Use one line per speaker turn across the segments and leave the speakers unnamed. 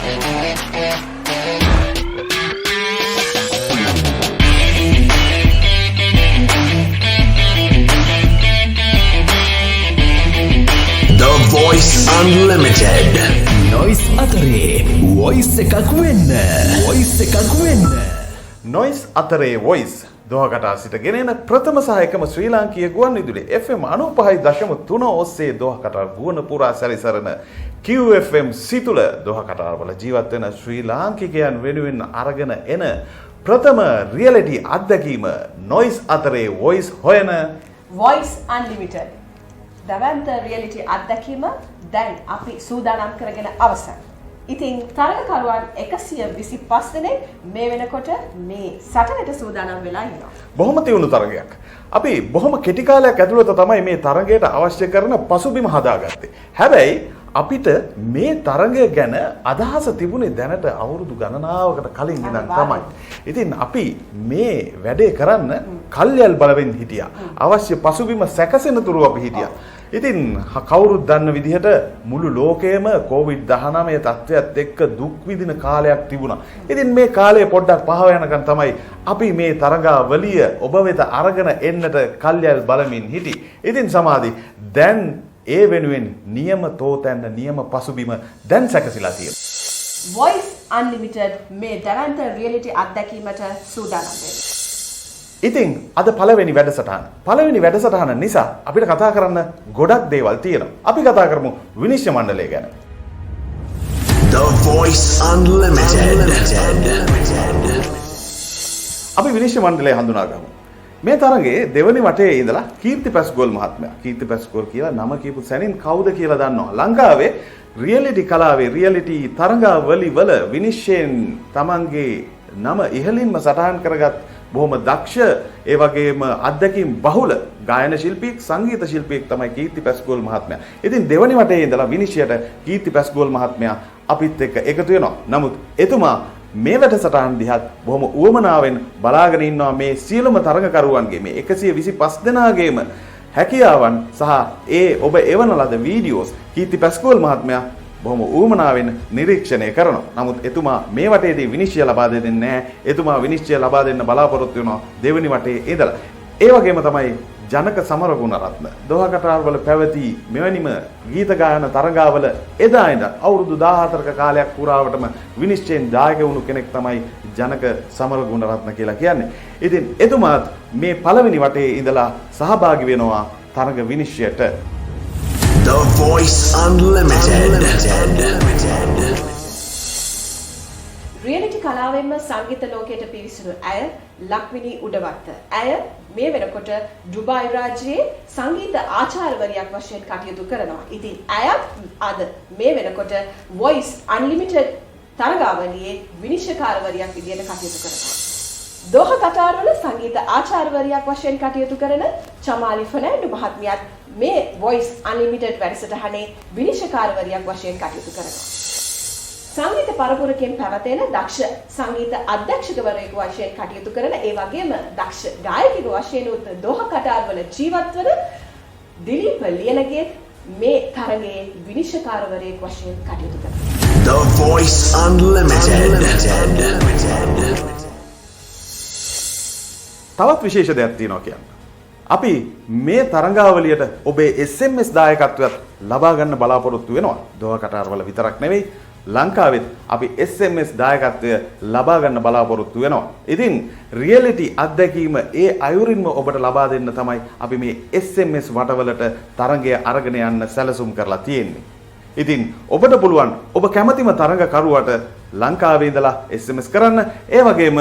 The Voice Unlimited.
Noise අතරේ voice එකක් වෙන්න. voice එකක් වෙන්න.
Noise අතරේ voice දොහකට සිට ගෙනෙන ප්‍රථම සහ එකම ශ්‍රී ලාංකීය ගුවන්විදුලි FM 95.3 ඔස්සේ දොහකට ගුවන් පුරා සැරිසරන QFM සිතුල දොහකට වල ජීවත් වෙන ශ්‍රී ලාංකිකයන් වෙනුවෙන් අරගෙන එන ප්‍රථම රියැලිටි අත්දැකීම Noise අතරේ voice හොයන
Voice Unlimited. දවන්ත රියැලිටි අත්දැකීම දැන් අපි සූදානම් කරගෙන අවසන්. ඉතින් තරගකරුවන් 125 දෙනෙක් මේ වෙනකොට මේ සටනට සූදානම් වෙලා ඉන්නවා.
බොහොම තියුණු තරගයක්. අපි බොහොම කෙටි කාලයක් ඇතුළත තමයි මේ තරගයට අවශ්‍ය කරන පසුබිම හදාගත්තේ. හැබැයි අපිට මේ තරගය ගැන අදහස තිබුණේ දැනට අවුරුදු ගණනාවකට කලින් ඉඳන් තමයි. ඉතින් අපි මේ වැඩේ කරන්න කල්යල් බලවෙන් හිටියා. අවශ්‍ය පසුබිම සැකසෙන තුරු අපි හිටියා. ඉතින් කවුරුත් දන්න විදිහට මුළු ලෝකයේම COVID-19 තත්ත්වයට එක්ක දුක් විඳින කාලයක් තිබුණා. ඉතින් මේ කාලය පොඩ්ඩක් පහව යනකන් තමයි අපි මේ තරගාවලිය ඔබ වෙත අරගෙන එන්නට කල්යල් බලමින් හිටි. ඉතින් සමාධි දැන් ඒ වෙනුවෙන් නියම තෝතැන්න නියම පසුබිම දැන් සැකසීලා තියෙනවා.
Voice Unlimited මේ දවන්ත රියැලිටි අත්දැකීමට සූදානම් වෙනවා.
ඉතින් අද පළවෙනි වැඩසටහන නිසා අපිට කතා කරන්න ගොඩක් දේවල් තියෙනවා. අපි කතා කරමු විනිශ්චය මණ්ඩලය ගැන.
The Voice Unlimited.
අපි විනිශ්චය මණ්ඩලය හඳුනා ගමු. මේ තරගයේ දෙවනි වටේ ඉඳලා කීර්ති පැස්ගෝල් මහත්මයා. කීර්ති පැස්ගෝල් කියලා නම කියපු සැනින් කවුද කියලා දන්නවා. ලංකාවේ රියැලිටි කලාවේ රියැලිටි තරගාවලි වල විනිශ්චයෙන් Tamanගේ නම ඉහළින්ම සටහන් කරගත් බොහොම දක්ෂ ඒ වගේම අත්දැකීම් බහුල ගායන ශිල්පියෙක් සංගීත ශිල්පියෙක් තමයි කීර්ති පැස්ගෝල් මහත්මයා. ඉතින් දෙවනි වටේ ඉඳලා විනිශ්චයට කීර්ති පැස්ගෝල් මහත්මයා අපිත් එක්ක එකතු වෙනවා. නමුත් එතුමා මේ වැඩසටහන දිහත් බොහොම උවමනාවෙන් බලාගෙන ඉන්නවා මේ සියලුම තරගකරුවන්ගේ මේ 125 දෙනාගේම හැකියාවන් සහ ඒ ඔබ එවන ලද වීඩියෝස් කීර්ති පැස්ගෝල් මහත්මයා බොහොම ඌමනාවෙන් නිරීක්ෂණය කරනවා. නමුත් එතුමා මේ වටේදී විනිශ්චය ලබා දෙන්නේ නැහැ. එතුමා විනිශ්චය ලබා දෙන්න බලාපොරොත්තු වෙනවා දෙවෙනි වටේ ඉඳලා. ඒ වගේම තමයි ජනක සමරගුණරත්න දොහකටාරවල පැවති මෙවැනිම ගීත ගායන තරගාවල එදා ඉඳන් අවුරුදු 14ක කාලයක් පුරාවටම විනිශ්චයෙන් දායක වුණු කෙනෙක් තමයි ජනක සමරගුණරත්න කියලා කියන්නේ. ඉතින් එතුමාත් මේ පළවෙනි වටේ ඉඳලා සහභාගී වෙනවා තරග විනිශ්චයට.
The Voice Unlimited.
රියැලිටි කලාවෙන්ම සංගීත ලෝකයට පිවිසුණු ඇය ලක්විනී උඩවත්ත. ඇය මේ වෙනකොට ඩුබායි රාජ්‍යයේ සංගීත ආචාර්යවරියක් වශයෙන් කටයුතු කරනවා. ඉතින් ඇයත් අද මේ වෙනකොට Voice Unlimited තරගාවලියේ විනිශ්චයකාරවරියක් විදිහට කටයුතු කරනවා. දෝහා කටාර් වල සංගීත ආචාර්යවරියක් වශයෙන් කටයුතු කරන චමාලි ෆර්නැන්ඩෝ මහත්මියත් මේ Voice Unlimited වැඩසටහනේ විනිශ්චයකාරවරියක් වශයෙන් කටයුතු කරනවා. සංගීත පරපුරකින් පැවතෙන දක්ෂ සංගීත අධ්‍යක්ෂකවරයෙකු වශයෙන් කටයුතු කරන ඒ වගේම දක්ෂ ගායකයෙකු වශයෙන් උත් දෝහා කටාර් වල ජීවත් වන දිලීප් ලියනගේ මේ තරගයේ විනිශ්චයකාරවරයෙකු වශයෙන් කටයුතු කරනවා.
The Voice Unlimited.
තවත් විශේෂ දෙයක් තියෙනවා කියන්න. අපි මේ තරඟාවලියට ඔබේ SMS දායකත්වයක් ලබා ගන්න බලාපොරොත්තු වෙනවා. දෝහා කටාර් වල විතරක් නෙවෙයි ලංකාවෙත් අපි SMS දායකත්වය ලබා ගන්න බලාපොරොත්තු වෙනවා. ඉතින් රියැලිටි අත්දැකීම ඒ අයුරින්ම ඔබට ලබා දෙන්න තමයි අපි මේ SMS වටවලට තරඟය අරගෙන යන්න සැලසුම් කරලා තියෙන්නේ. ඉතින් ඔබට පුළුවන් ඔබ කැමතිම තරඟකරුවට ලංකාවේ ඉඳලා SMS කරන්න. ඒ වගේම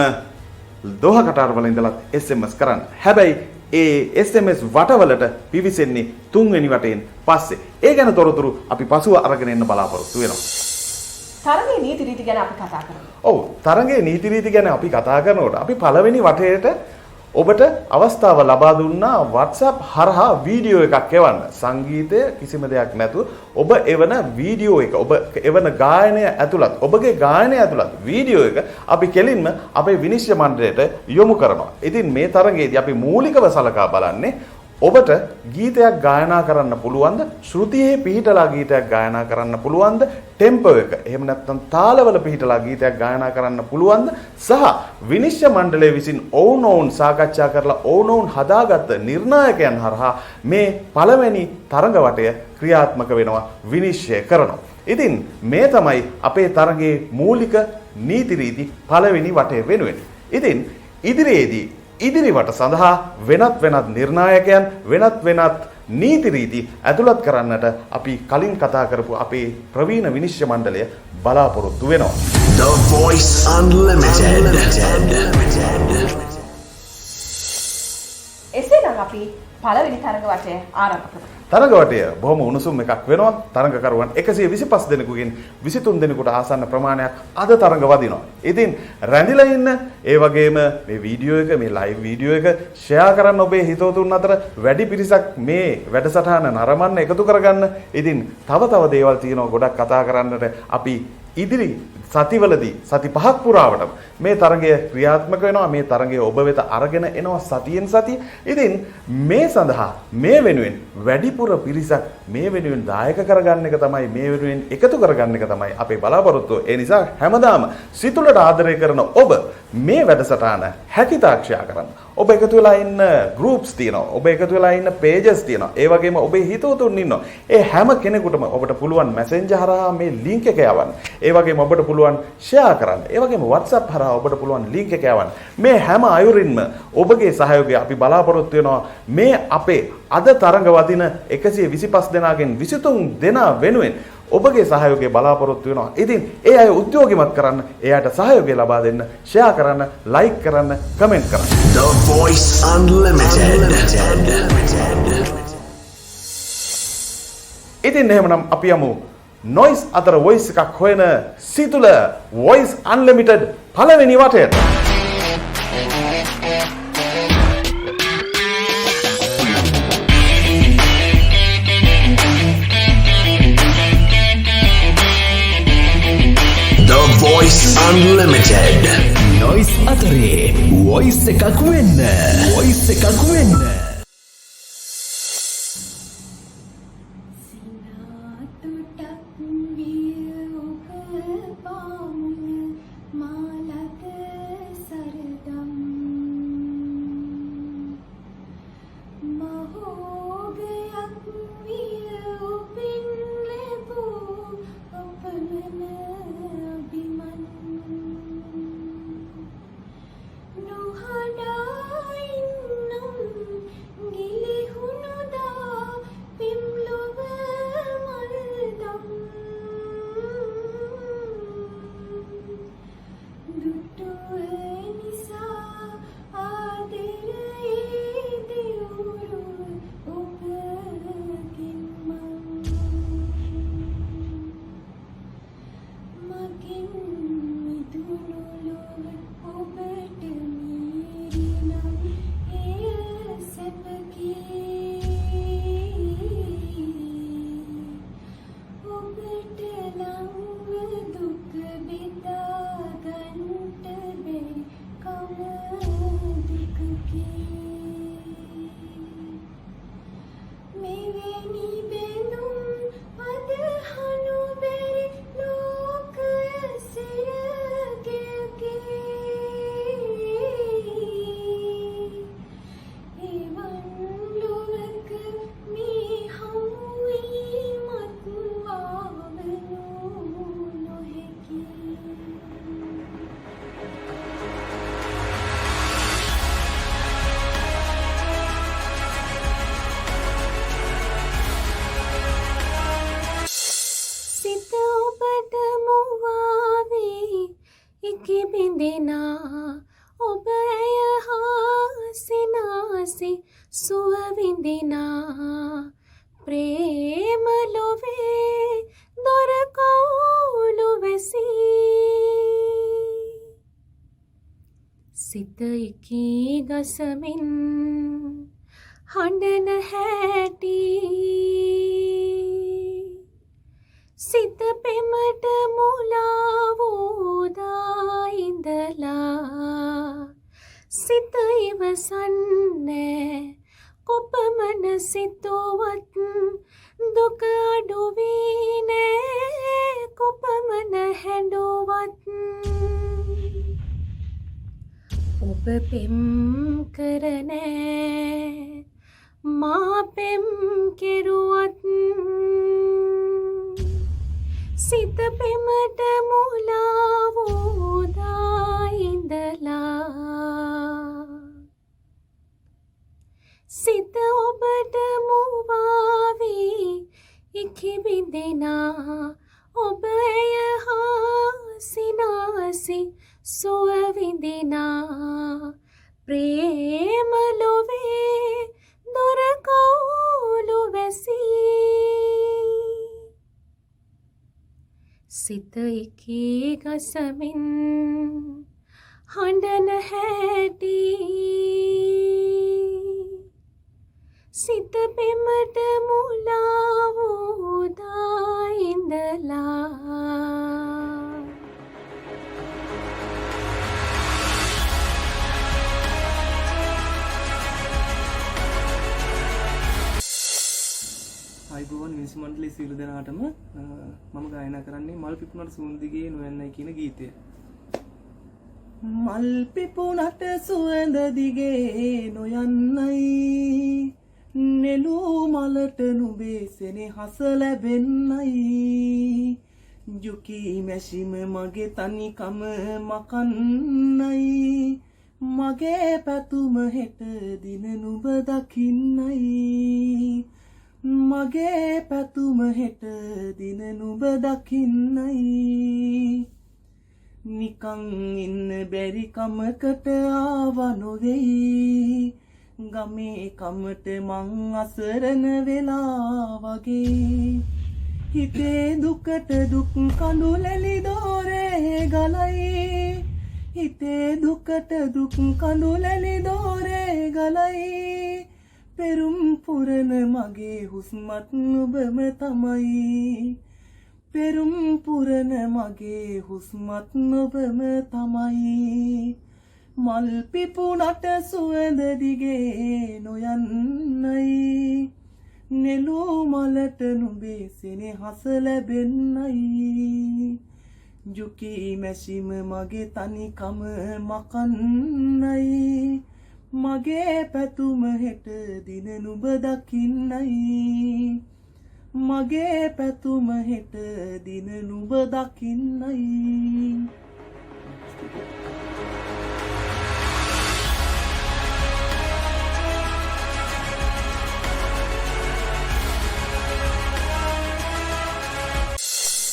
දෝහා කටාර් වල ඉඳලා SMS කරන්න. හැබැයි ඒ SMS වටවලට පිවිසෙන්නේ 3 වෙනි වටෙන් පස්සේ. ඒ ගැන තොරතුරු අපි පසුව අරගෙන එන්න බලාපොරොත්තු වෙනවා.
තරගයේ නීති රීති ගැන අපි කතා කරමු.
ඔව් තරගයේ නීති රීති ගැන අපි කතා කරනකොට අපි පළවෙනි වටේට ඔබට අවස්ථාව ලබා දුන්නා WhatsApp හරහා වීඩියෝ එකක් එවන්න. සංගීතය කිසිම දෙයක් නැතුව ඔබ එවන වීඩියෝ එක ඔබ එවන ගායනය ඇතුළත් ඔබගේ ගායනය ඇතුළත් වීඩියෝ එක අපි කෙලින්ම අපේ විනිශ්චය මණ්ඩලයට යොමු කරනවා. ඉතින් මේ තරගයේදී අපි මූලිකව සලකා බලන්නේ ඔබට ගීතයක් ගායනා කරන්න පුළුවන්ද? ශ්‍රුතියේ පිහිටලා ගීතයක් ගායනා කරන්න පුළුවන්ද? ටෙම්පෝ එක. එහෙම නැත්නම් තාලවල පිහිටලා ගීතයක් ගායනා කරන්න පුළුවන්ද? සහ විනිශ්චය මණ්ඩලය විසින් ඔවුනොවුන් සාකච්ඡා කරලා ඔවුනොවුන් හදාගත්ත නිර්ණායකයන් හරහා මේ පළවෙනි තරඟ වටය ක්‍රියාත්මක වෙනවා, විනිශ්චය කරනවා. ඉතින් මේ තමයි අපේ තරඟයේ මූලික නීති රීති පළවෙනි වටය වෙනුවෙන්. ඉතින් ඉදිරියේදී ඉදිරිවට සඳහා වෙනත් නිර්ණායකයන් වෙනත් නීති රීති ඇතුළත් කරන්නට අපි කලින් කතා කරපු අපේ ප්‍රවීණ විනිශ්චය මණ්ඩලය බලාපොරොත්තු වෙනවා.
The Voice Unlimited.
එසේනම් අපි පළවෙනි තරඟ වටය ආරම්භ කරමු.
තරඟ වටය බොහොම උණුසුම් එකක් වෙනවා. තරඟකරුවන් 125 දෙනෙකුගෙන් 23 දෙනෙකුට ආසන්න ප්‍රමාණයක් අද තරඟ වදිනවා. ඉතින් රැඳිලා ඉන්න, ඒ වගේම මේ වීඩියෝ එක, මේ ලයිව් වීඩියෝ එක ෂෙයා කරන්න ඔබේ හිතවතුන් අතර වැඩි පිරිසක් මේ වැඩසටහන නරඹන්න එකතු කරගන්න. ඉතින් තව දේවල් තියෙනවා ගොඩක් කතා කරන්නට. අපි ඉදිරි සතිවලදී සති 5ක් පුරාවටම මේ තරඟය ක්‍රියාත්මක වෙනවා. මේ තරඟය ඔබ වෙත අරගෙන එනවා සතියෙන් සතිය. ඉතින් මේ සඳහා මේ වෙනුවෙන් වැඩිපුර පිරිසක් මේ වෙනුවෙන් දායක කරගන්න එක තමයි, මේ වෙනුවෙන් එකතු කරගන්න එක තමයි අපේ බලාපොරොත්තුව. ඒ නිසා හැමදාම සිතුලට ආදරය කරන ඔබ මේ වැඩසටහන හැකිතාක්ෂයා කරන්න. ඔබ එකතු වෙලා ඉන්න groups තියෙනවා. ඔබ එකතු වෙලා ඉන්න pages තියෙනවා. ඒ වගේම ඔබේ හිතවතුන් ඉන්නවා. ඒ හැම කෙනෙකුටම ඔබට පුළුවන් messenger හරහා මේ link එක යවන්න. ඒ වගේම ඔබට පුළුවන් share කරන්න. ඒ වගේම WhatsApp හරහා ඔබට පුළුවන් link එක යවන්න. මේ හැම අයුරින්ම ඔබගේ සහයෝගය අපි බලාපොරොත්තු වෙනවා. මේ අපේ අද තරඟ වදින 125 දෙනාගෙන් 23 දෙනා වෙනුවෙන් ඔබගේ සහයෝගය බලාපොරොත්තු වෙනවා. ඉතින් ඒ අය උද්‍යෝගිමත් කරන්න, එයාට සහයෝගය ලබා දෙන්න, ෂෙයා කරන්න, ලයික් කරන්න, කමෙන්ට් කරන්න.
The Voice Unlimited.
ඉතින් එහෙමනම් අපි යමු noise අතර voice එකක් හොයන සිතුල Voice Unlimited පළවෙනි වටයට.
The Voice Unlimited.
නොයිස් අතරේ වොයිස් එකක් වෙන්න. වොයිස් එකක් වෙන්න.
සිත එකී ගසමින් හඬන හැටි සිත පෙමට මුලා වූදා ඉඳලා සිත ඉවසන්නේ කොපමණ හඬන හැඬුවත් ඔබ පෙම් කරනෑ මා පෙම් කෙරුවත් සිත පෙමට මුලා වූදා ඉඳලා සිත ඔබට මුවාවී ඉකිබිඳෙනා ඔබ එය හා සිනාසි සුව විඳිනා ප්‍රේම ලොවේ දොර කවුළු වැසී සිත එකී ගසමින් හඬන හැටි සිත පෙමට මුලා වූදා ඉඳලා
අයිබෝවන් මිනිස් මණ්ඩලයේ සියලු දෙනාටම මම ගායනා කරන්නේ මල් පිපුණට සුවඳිගේ නොයන්නයි කියන ගීතය. මල් පිපුණට සුවඳ දිගේ නොයන්නයි නෙළූ මලට නුඹේ සෙනෙහස ලැබෙන්නයි යුකී මැෂිම මගේ තනිකම මකන්නයි මගේ පැතුම හෙට දින නුඹ දකින්නයි මගේ පැතුම හෙට දින නුඹ දකින්නයි නිකං ඉන්න බැරි කමකට ආව නොවෙයි ගමේ කමට මං අසරණ වෙලා වගේ හිතේ දුකට දුක් කඳුලැලි දෝරේ ගලයි හිතේ දුකට දුක් කඳුලැලි දෝරේ ගලයි පෙරුම් පුරන මගේ හුස්මත් ඔබම තමයි පෙරුම් පුරන මගේ හුස්මත් ඔබම තමයි මල් පිපුණට සුවඳ දිගේ නොයන්නයි නෙළූ මලට නුඹේ සෙනෙහස ලැබෙන්නයි යුකී මැෂිම මගේ තනිකම මකන්නයි මගේ පැතුම හෙට දින නුඹ දකින්නයි මගේ පැතුම හෙට දින නුඹ දකින්නයි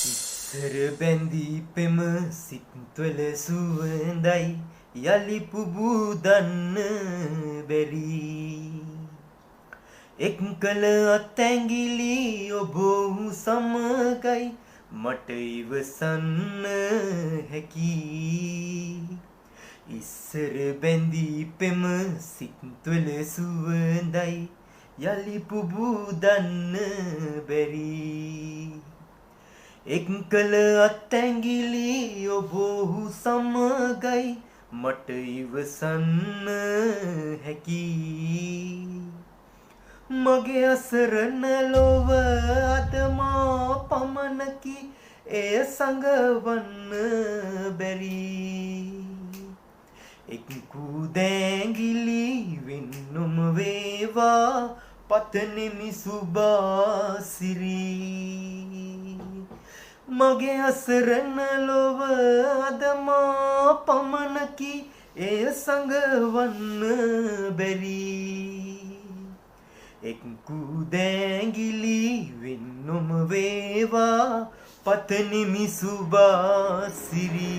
ඉස්සර බැඳී පෙම සිත්වල සුවඳයි යලි පුබුදන්න බැරි එක් කල අත්ඇඟිලි ඔබ සමගයි මට ඉවසන්න හැකි ඉස්සර බැඳී පෙම සිත්වල සුවඳයි යලි පුබුදන්න බැරි එක් කල අත්ඇඟිලි ඔබ සමගයි මට ඉවසන්න හැකි මගේ අසරණ ලොව අද මා පමණකි එය සඟවන්න බැරි එක් කුදැඟිලි වෙන්නුම වේවා පතනෙමි සුභාසිරි මගේ අසරණ ලොව අද මා පමණකි එය සඟවන්න බැරි එක් කුදැඟිලි වෙන්නුම වේවා පතනෙමි සුභාසිරි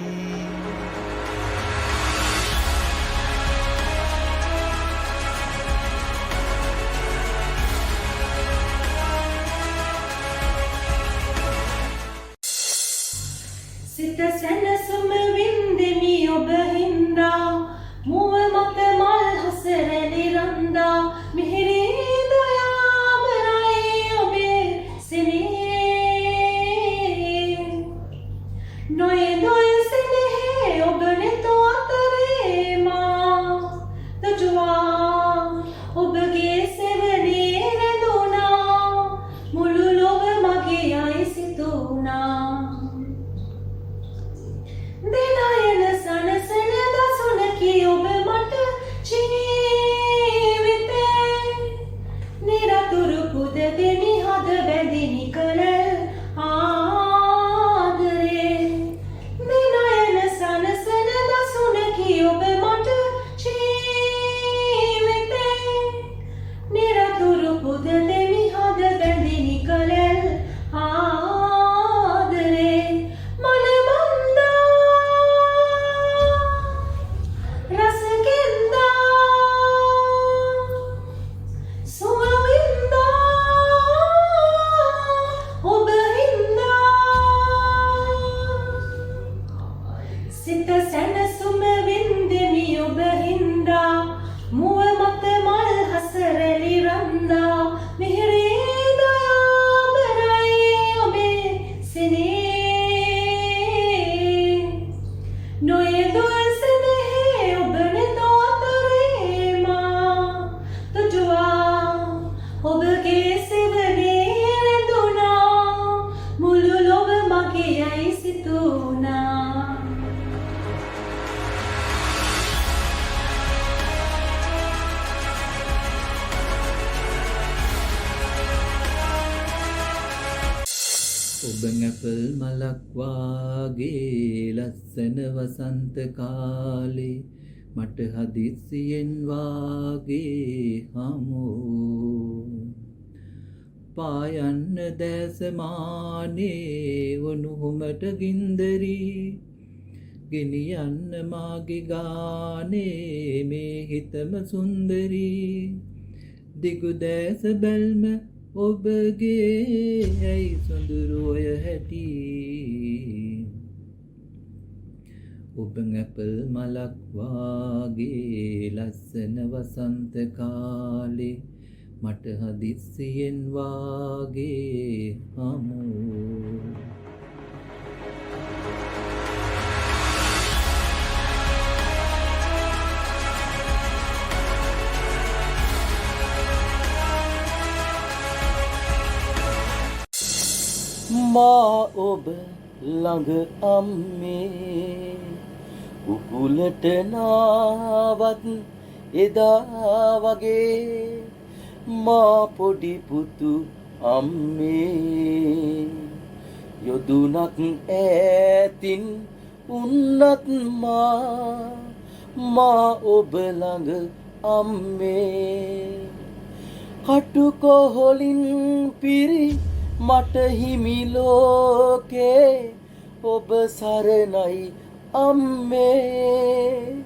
සිත සැනසුම වින්දෙමි ඔබ හින්දා මුව මත මල් හසරැලි රන්දා මිහිරි දයාබරයි ඔබේ සිනේ නොයේ නොය සිනෙහේ ඔබ නෙතු අතරේ මා දජුවා ඔබගේ සෙවනේ රැඳුනා මුළු ලොව මගේ යයි සිතුනා
ඇපල් මලක් වාගේ ලස්සන වසන්ත කාලේ මට හදිස්සියෙන් වාගේ හමු පායන්න දැසමානේ වනුහුමට ගින්දරී ගෙනියන්න මාගේ ගානේ මේ හිතම සුන්දරී දිගු දැස බැල්ම ඔබගේ ඇයි සොඳුරුවය හැටි ඔබ ඇපල් මලක් වාගේ ලස්සන වසන්ත කාලේ මට හදිස්සියෙන් වාගේ හමු
මා ඔබ ළඟ අම්මේ උකුලට නාවත් එදා වගේ මා පොඩි පුතු අම්මේ යොදුනක් ඈතින් උන්නත් මා ඔබ ළඟ අම්මේ කටුකොහොලින් පිරි මට හිමි ලෝකේ ඔබ සරණයි අම්මේ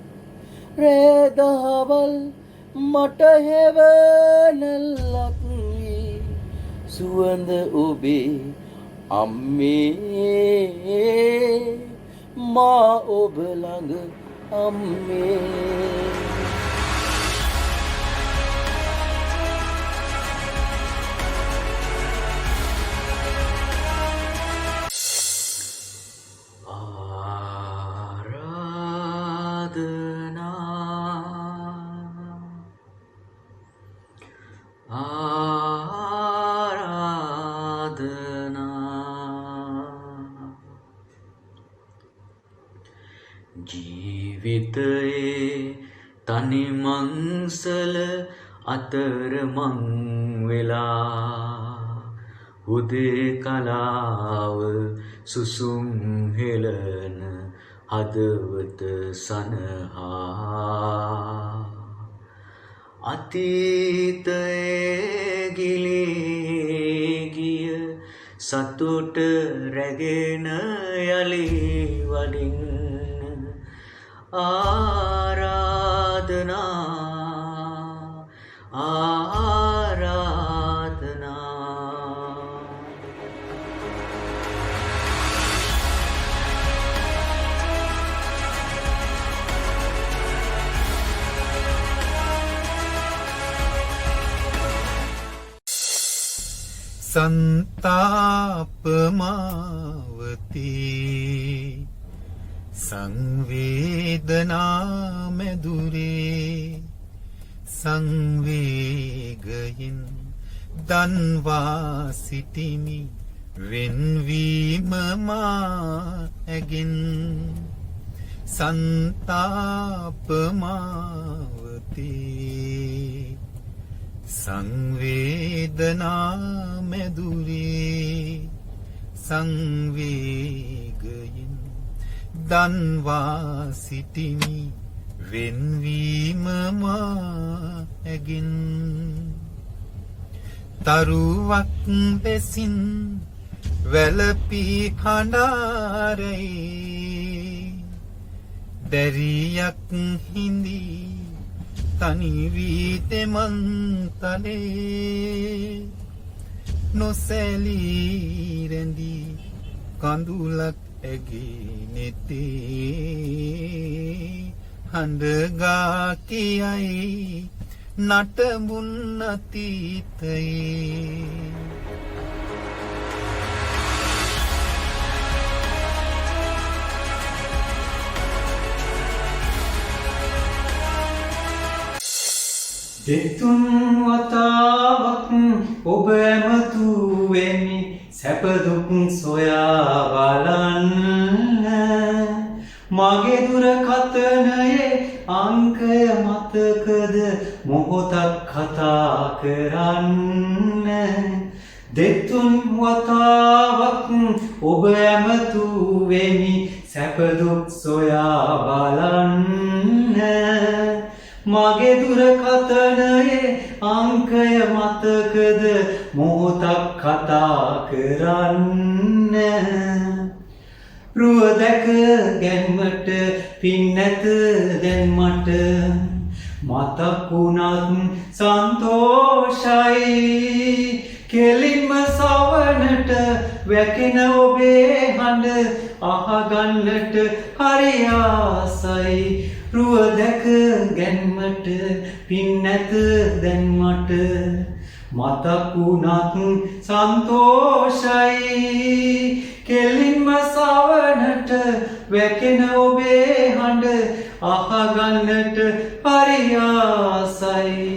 රේදහවල් මට හෙවනල්ලක් වී සුවඳ ඔබේ අම්මේ මා ඔබ ළඟ අම්මේ
ජීවිතයේ තනි මංසල අතර මං වෙලා හුදේකලාව සුසුම් හෙළන හදවත සනහා අතීතයේ ගිලී ගිය සතුට රැගෙන යලි වඩින් ආරාධනා
संतापमावती संवेदना मेदुरे संवेगयिन දන්වා සිටිමි වෙන්වීම මා ඇගෙන් संतापमावती සංවේදනා මෙදුරේ සංවේගයෙන් දන්වා සිටිමි වෙන්වීම මා ඇගෙන් තරුවක් ලෙසින් වැළපී කඳාරේ දැරියක් හිඳී තනි වී තෙමන්තලේ නොසැලී රැඳී කඳුලක් ඇගේ නෙතේ හඬගා කියයි නටඹුන් අතීතයේ
දෙතුන් වතාවක් ඔබ ඇමතුවෙමි සැපදුක් සොයා බලන්න මගේ දුරකථනයේ අංකය මතකද මොහොතක් කතා කරන්න දෙතුන් වතාවක් ඔබ ඇමතුවෙමි සැපදුක් සොයා බලන්න මගේ දුරකථනයේ අංකය මතකද මොහොතක් කතා කරන්න රුව දැක ගැන්මට පින් නැත දැන් මට මතක් වුණත් සන්තෝෂයි කෙලින්ම සවනට වැකෙන ඔබේ හඬ අහගන්නට හරි ආසයි රුව දැක ගැන්මට පින් නැත දැන් මට මතක් වුණත් සන්තෝෂයි කෙලින්ම සවනට වැකෙන ඔබේ හඬ අහගන්නට හරි ආසයි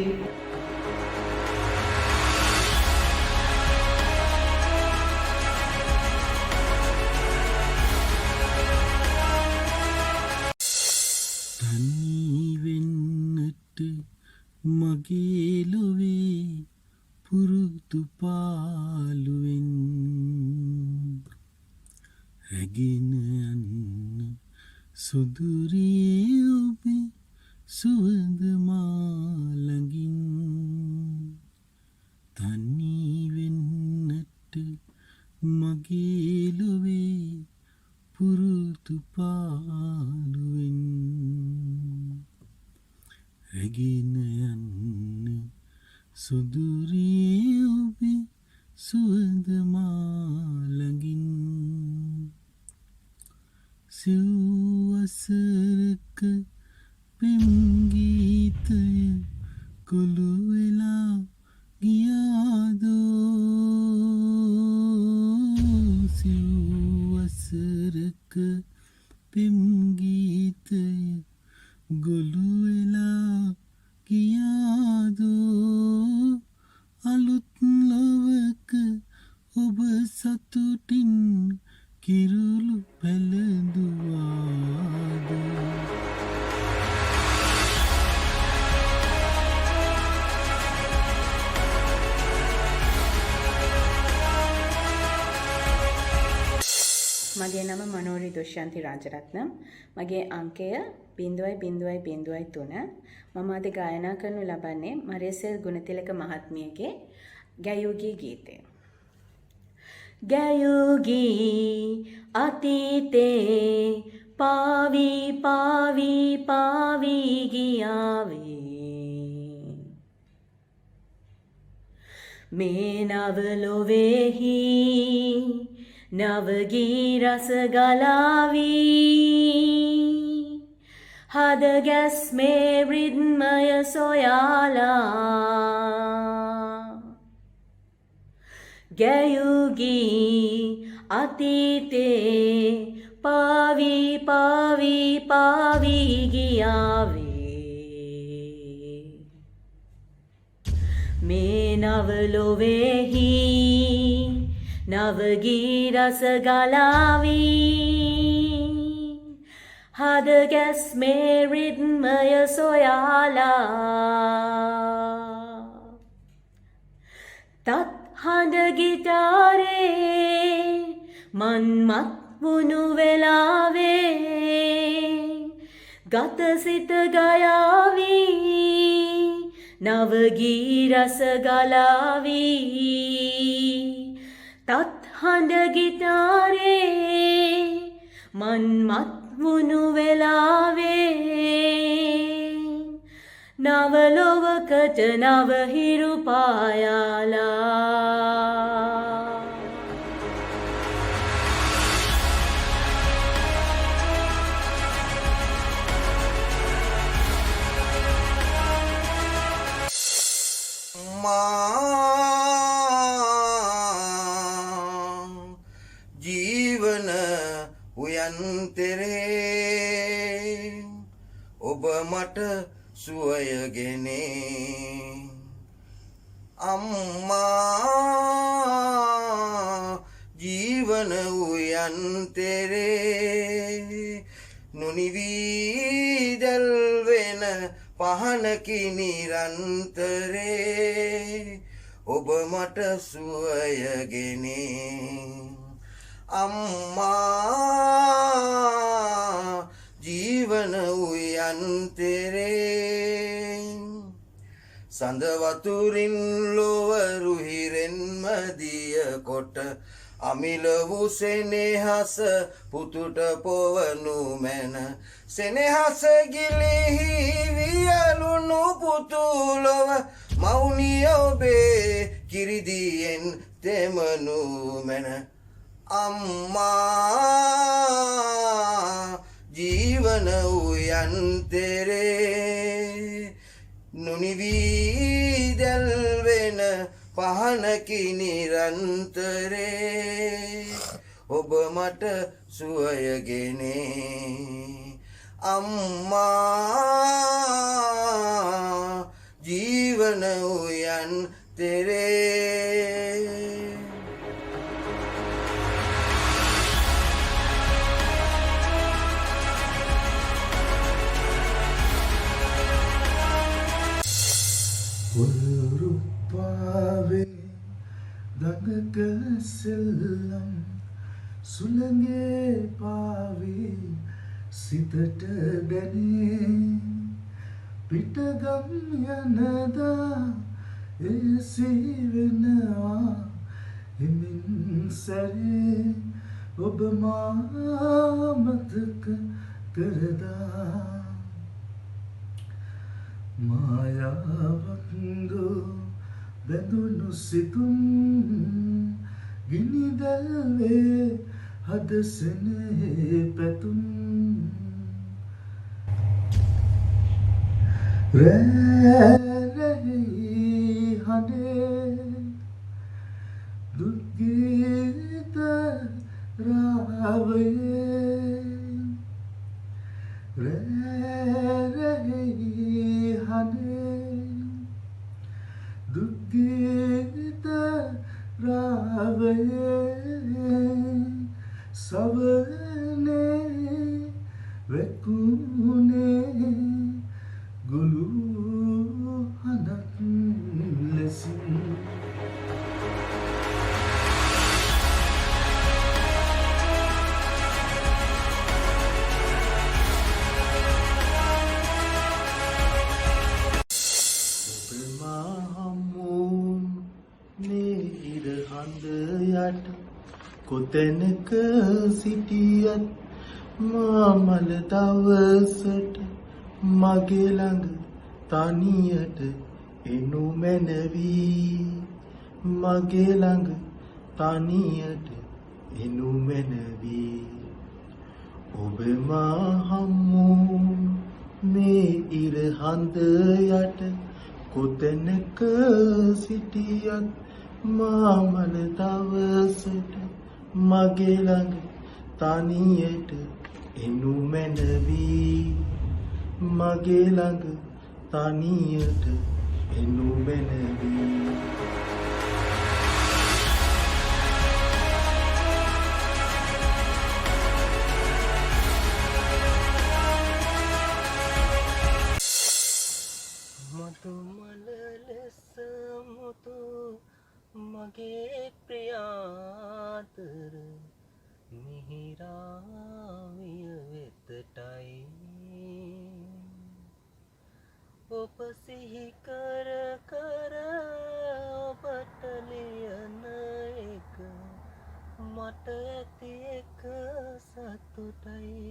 වෙන්නට මගේ ලොවේ පුරුදු පාලුවෙන් රැගෙන යන්න සුදුරේ ඔබේ සුවඳ මාළඟින් තනි වෙන්නට මගේ ලොවේ පුරුදු පාලුවෙන් රැගෙන යන්න සුදුරේ ඔබේ සුවඳ මාළඟින් සිව්වසරක පෙම් ගීතය කොළු වෙලා ගියාදෝ සිව්වසරක පෙම් ගීතය ගොළු වෙලා ගියාදෝ අලුත් ලොවක ඔබ සතුටින් කිරුළු පැළඳුවාදෝ
මගේ නම මනෝරි දුෂ්‍යන්ති රාජරත්නම් මගේ අංකය 0.0.03 මම අද ගායනා කරනු ලබන්නේ මරියසෙල් ගුණතිලක මහත්මියගේ ගැයූගී ගීතය ගැයූගී අතීතේ පාවි පාවි පාවි ගියාවේ මේ නව ලොවේහි නවගී රස ගලාවී හද ගැස්මේ රිද්මය සොයාලා ගැයූගී අතීතේ පාවි පාවි පාවි ගියාවේ මේ නව ලොවේහි නවගී රස ගලාවී හද ගැස්මේ රිද්මය සොයාලා තත් හඬ ගිටාරේ මන්මත් වුණු වෙලාවේ ගත සිත ගයාවී නවගී රස ගලාවී තත් හඬ ගිටාරේ මන්මත් වුණු වෙලාවේ නව ලොවකට නව හිරු පායාලා
ජීවන උයන්තරේ ඔබ මට සුවයගෙනේ අම්මා ජීවන උයන්තරේ නොනිවී දැල්වෙන පහනකි නිරන්තරේ ඔබ මට සුවයගෙනේ අම්මා ජීවන උයන්තරේ සඳ වතුරින් ලොවරු හිරෙන්ම දිය කොට අමිල වූ සෙනෙහස පුතුට පොවනු මැන සෙනෙහස ගිලිහි වියලුණු පුතුලොව මෞනිය ඔබේ කිරිදියෙන් තෙමනු මැන අම්මා ජීවන උයන්තරේ නුනිවී දැල්වෙන පහනකි නිරන්තරේ ඔබ මට සුවයගෙනේ අම්මා ජීවන උයන්තරේ
උරුපාවේ දඟක සෙල්ලම් සුළඟේ පාවේ සිතට දැනේ පිටගම් යනදා එසේ වෙනවා හිමින් සැරේ ඔබ මා මතක කරදා මායාවක්දු බැඳුණු සිතුම් ගිනිදැල්වේ හදසනේ පැතුම් රැරෙහි හඬේ දුක්ගීත රාවයේ රැරෙහි හඬේ දුක්ගීත රාවයේ සවනේ වෙකුනේ ගුළු හඬක් ලෙසින් කොතැනක සිටියත් මාමල දවසට මගේ ළඟ තනියට එනු මැනවී මගේ ළඟ තනියට එනු මැනවී ඔබ මා හමු මේ ඉර හඳ යට කොතැනක සිටියත් මාමල දවසට මගේ ළඟ තනියට එනු මැනවී මගේ ළඟ තනියට එනු මැනවී
මතුමල ලෙස මුතු මගේ ප්‍රියාතර මිහිරාවිය වෙතටයි ඔබ සිහි කර කර ඔබට ලියන එක මට ඇති එක සතුටයි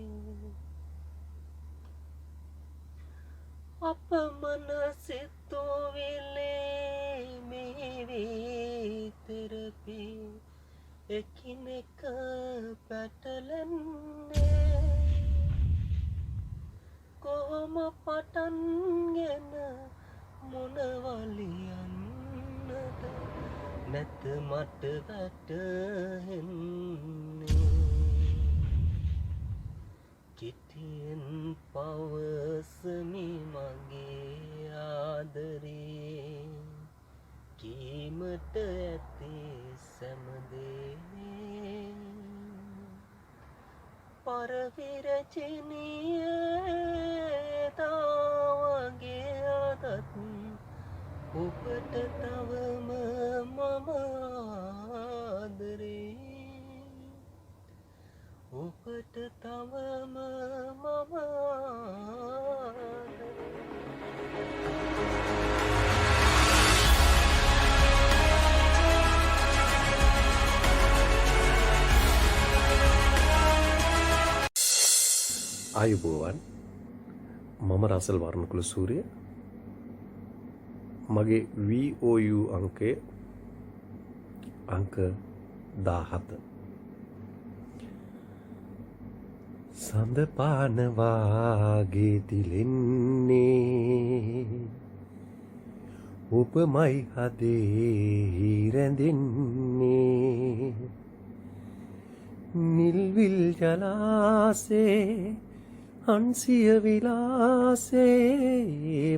අප මනසිතුවිලේ මිහිවී තෙරපි එකිනෙක පැටලෙන්නේ කොහොම පටන්ගෙන මොනවලියන්නද නැත මට වැටහෙන්නේ කිටියෙන් පවසමි මගේ ආදරේ කීමට ඇති සැමදේ පරවිරචනීය තාවගේ අදත් ඔබට තවම මම ආදරේ ඔබට තවම මම
ආයුබෝවන් මම රසල් වර්ණකුල සූරිය මගේ VOU අංකය අංක 17 සඳ පාන වාගේ තිලෙන්නේ ඔබමයි හදේ රැඳෙන්නේ නිල්විල් ජලාසේ හංසිය විලාසේ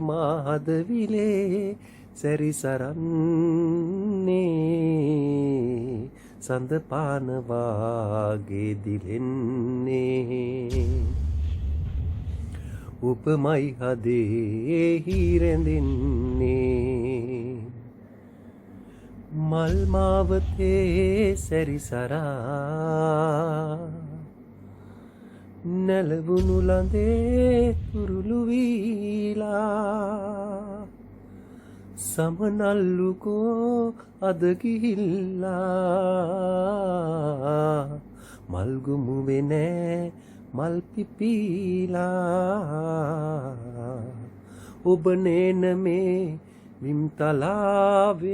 මාහද විලේ සැරිසරන්නේ සඳ පාන වාගේ දිලෙන්නේ උපමයි හදේ හිරැඳෙන්නේ මල් මාවතේ සැරිසරා නැලවුණු ලඳේ තුරුළු වීලා සමනල්ලුකෝ අද ගිහිල්ලා මල්ගුමු වෙනෑ මල් පිපීලා ඔබ නේන මේ විම්තලාවේ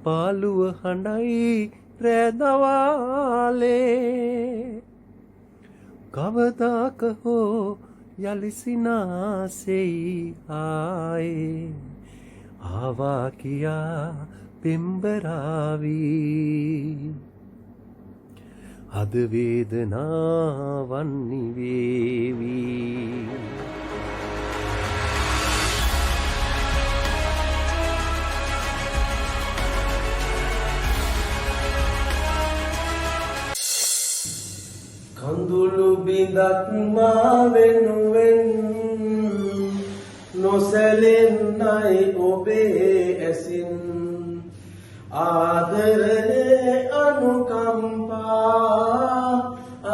පාළුව හඬයි රැදවාලේ කවදාක හෝ යලිසිනාසෙයි ආයේ ආවා කියා පෙම්බරාවී අද වේදනාවන් නිවේවී
කඳුළු බිඳක් මා වෙනුවෙන් නොසැලෙන්නයි ඔබේ ඇසින් ආදරයේ අනුකම්පා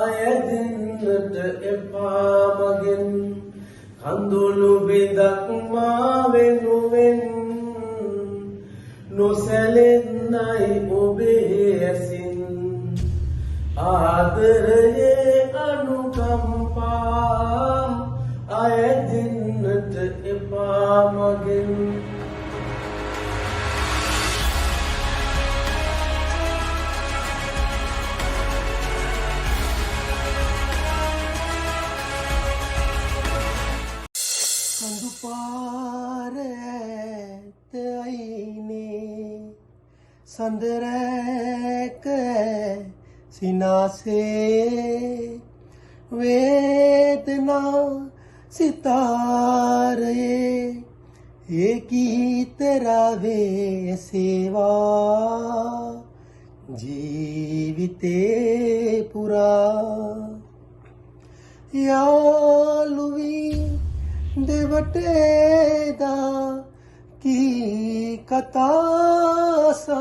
අයදින්නට එපා මගෙන් කඳුළු බිඳක් මා වෙනුවෙන් නොසැලෙන්නයි ඔබේ ඇසින් ආදරයේ අනුකම්පා අයදින්නට එපා මගෙන් කඳු පාර ඇත අයිනේ සඳරැක සිනාසේ වේදනා සිතාරයේ ඒ ගීතරාවේ සේවා ජීවිතේ පුරා යාළුවී දෙවටේදා කී කතාසා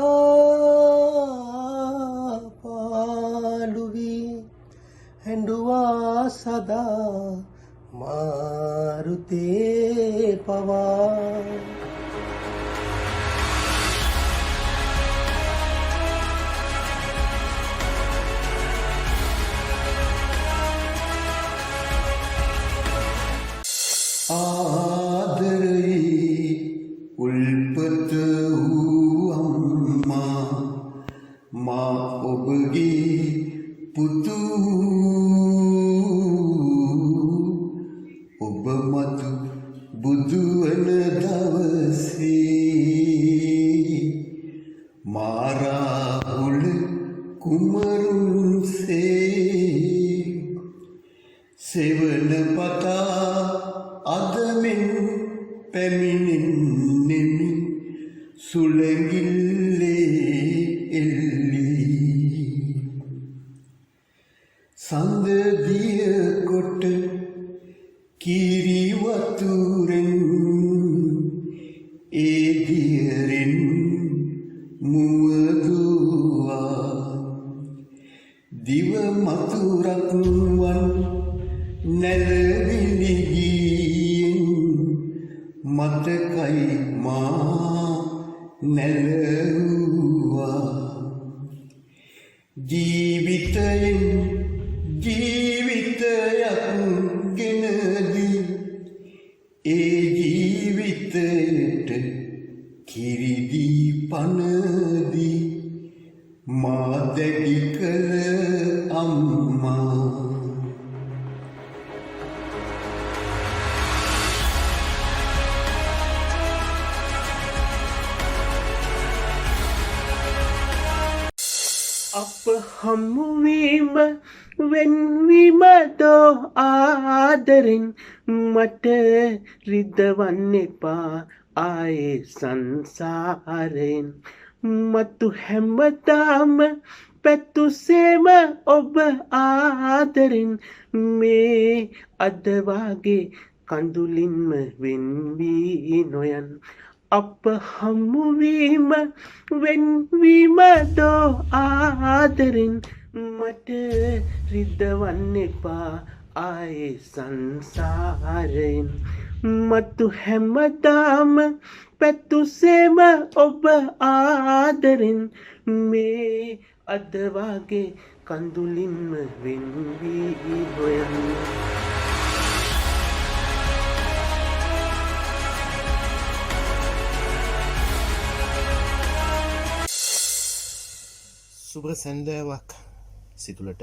පාළුවී හැඬුවා සදා මාරුතේ පවා ආදරේ උල්පත වූ අම්මා මා ඔබගේ පුතු ඔබ මතු බුදු වන දවසේ මාරාහුල කුමරුන්සේ සෙවන පතා අදමෙන් පැමිණෙන්නෙමි සුළඟිල්ලේ එල්ලී සඳදිය කොට කිරි වතුරෙන් වතුරක් වන් නැලවිලි ගියෙන් මතකයි මා නැලුවා ජීවිතයෙන් ජීවිතයක් ගෙනදී ඒ ජීවිතයට කිරිදී පනදී මා දැඩි කළ අම්මා
අප හමුවීම වෙන්වීම දෝ ආදරෙන් මට රිදවන්න එපා ආයේ සංසාරෙන් මතු හැමදාම පැතුසේම ඔබ ආදරෙන් මේ අද වාගේ කඳුලින්ම වෙන්වී නොයන් අප හමුවීම වෙන්වීම දෝ ආදරෙන් මට රිදවන්න එපා ආයේ සංසාරෙන් මතු හැමදාම පැතුසේම ඔබ ආදරෙන් මේ අද වාගේ කඳුලින්ම වෙන්වී නොයන්
සුබ සැන්දෑවක් සිතුලට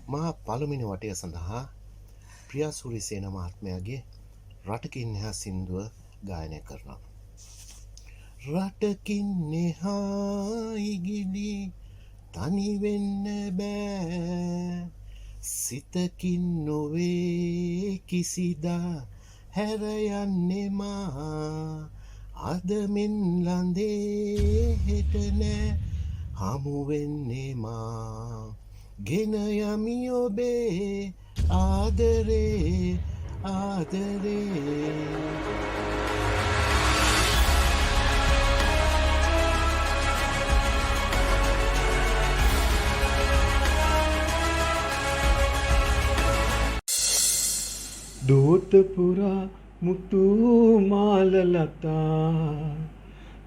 මා පළමිනි වටය සඳහා ප්‍රියා සූරිසේන මහත්මයාගේ රටකින් එහා සින්දුව ගායනය කරනවා. රටකින් එහා ඉගිලි තනි වෙන්න බෑ සිතකින් නොවේ කිසිදා හැර යන්නේ මා අද මෙන් ළඳේ හෙට නෑ හමු වෙන්නේ මා ගෙන යමි ඔබේ ආදරේ ආදරේ
දෝතපුරා මුතු මාල ලතා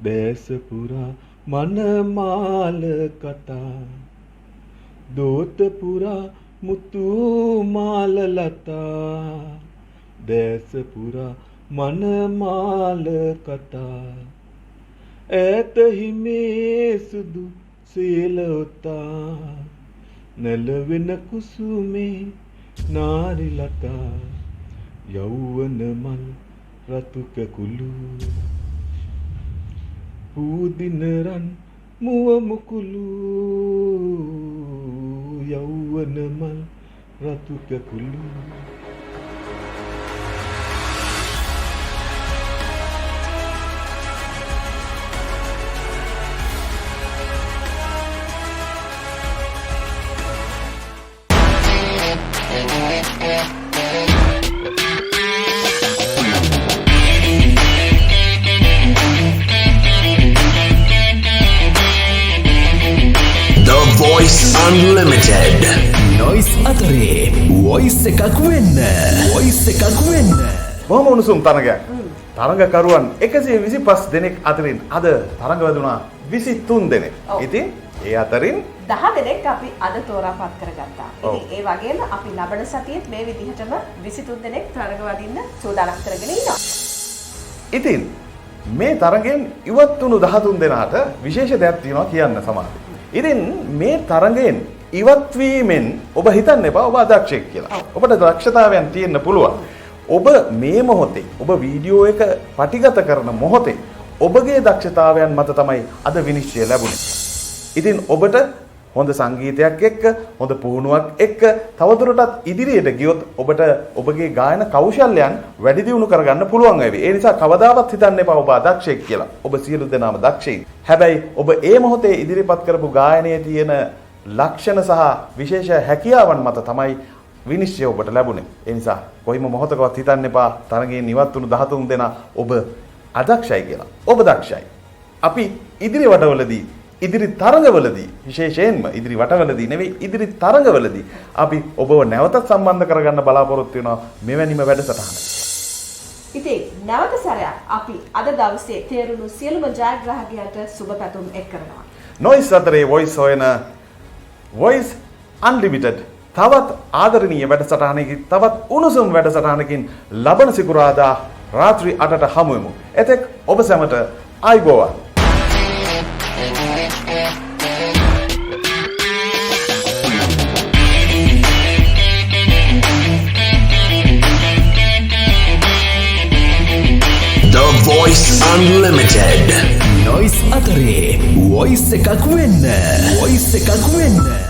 බෑසපුරා මනමාල කතා දෝතපුරා මුතු මාල ලතා දැසපුරා මනමාල කතා ඈත හිමේ සුදු සීලෝතා නැලවෙන කුසුමේ නාරි ලතා යෞවන මල් රතුක කුළු පූදින රන් මුව මුකුළු යෞවන මල් රතුක කුළු
Voice Unlimited.
නොයිස් අතරේ වොයිස් එකක් වෙන්න. වොයිස් එකක් වෙන්න.
බොහොම උණුසුම් තරගයක්. තරගකරුවන් 125 දෙනෙක් අතරින් අද තරග වැදුනා 23 දෙනෙක්. ඉතින් ඒ අතරින්
10 දෙනෙක් අපි අද තෝරාපත් කරගත්තා. ඉතින් ඒ වගේම අපි ලබන සතියේත් මේ විදිහටම 23 දෙනෙක් තරග වදින්න සූදානම් කරගෙන ඉන්නවා.
ඉතින් මේ තරගෙන් ඉවත් වුණු 13 දෙනාට විශේෂ දෙයක් තියෙනවා කියන්න සමාජයේ. ඉතින් මේ තරඟයෙන් ඉවත් වීමෙන් ඔබ හිතන්න එපා ඔබ අදක්ෂයෙක් කියලා. ඔබට දක්ෂතාවයන් තියෙන්න පුළුවන්. ඔබ මේ මොහොතේ ඔබ වීඩියෝ එක පටිගත කරන මොහොතේ ඔබගේ දක්ෂතාවයන් මත තමයි අද විනිශ්චය ලැබුණේ. ඉතින් ඔබට හොඳ සංගීතයක් එක්ක හොඳ පුහුණුවක් එක්ක තවදුරටත් ඉදිරියට ගියොත් ඔබට ඔබගේ ගායන කෞශල්‍යයන් වැඩි දියුණු කරගන්න පුළුවන් වෙයි. ඒ නිසා කවදාවත් හිතන්න එපා ඔබ අදක්ෂයෙක් කියලා. ඔබ සියලු දෙනාම දක්ෂයින්. හැබැයි ඔබ ඒ මොහොතේ ඉදිරිපත් කරපු ගායනයේ තියෙන ලක්ෂණ සහ විශේෂ හැකියාවන් මත තමයි විනිශ්චය ඔබට ලැබුණේ. ඒ නිසා කොයිම මොහොතකවත් හිතන්න එපා තරගයෙන් ඉවත් වුණු 13 දෙනා ඔබ අදක්ෂයි කියලා. ඔබ දක්ෂයි. අපි ඉදිරි වටවලදී ඉදිරි තරඟවලදී විශේෂයෙන්ම ඉදිරි වටවලදී නෙවෙයි ඉදිරි තරඟවලදී අපි ඔබව නැවතත් සම්බන්ධ කරගන්න බලාපොරොත්තු වෙනවා මෙවැනිම වැඩසටහනක.
ඉතින් නැවත සැරයක් අපි අද දවසේ තේරුණු සියලුම ජයග්‍රාහකයන්ට සුබ පැතුම් එක් කරනවා.
නොයිස් අතරේ වොයිස් හොයන වොයිස් අන්ලිමිටඩ් තවත් ආදරණීය වැඩසටහනකින් තවත් උණුසුම් වැඩසටහනකින් ලබන සිකුරාදා රාත්‍රී 8ට හමු වෙමු. එතෙක් ඔබ සැමට ආයුබෝවන්.
The Voice Unlimited.
නොයිස් අතරේ වොයිස් එකක් වෙන්න.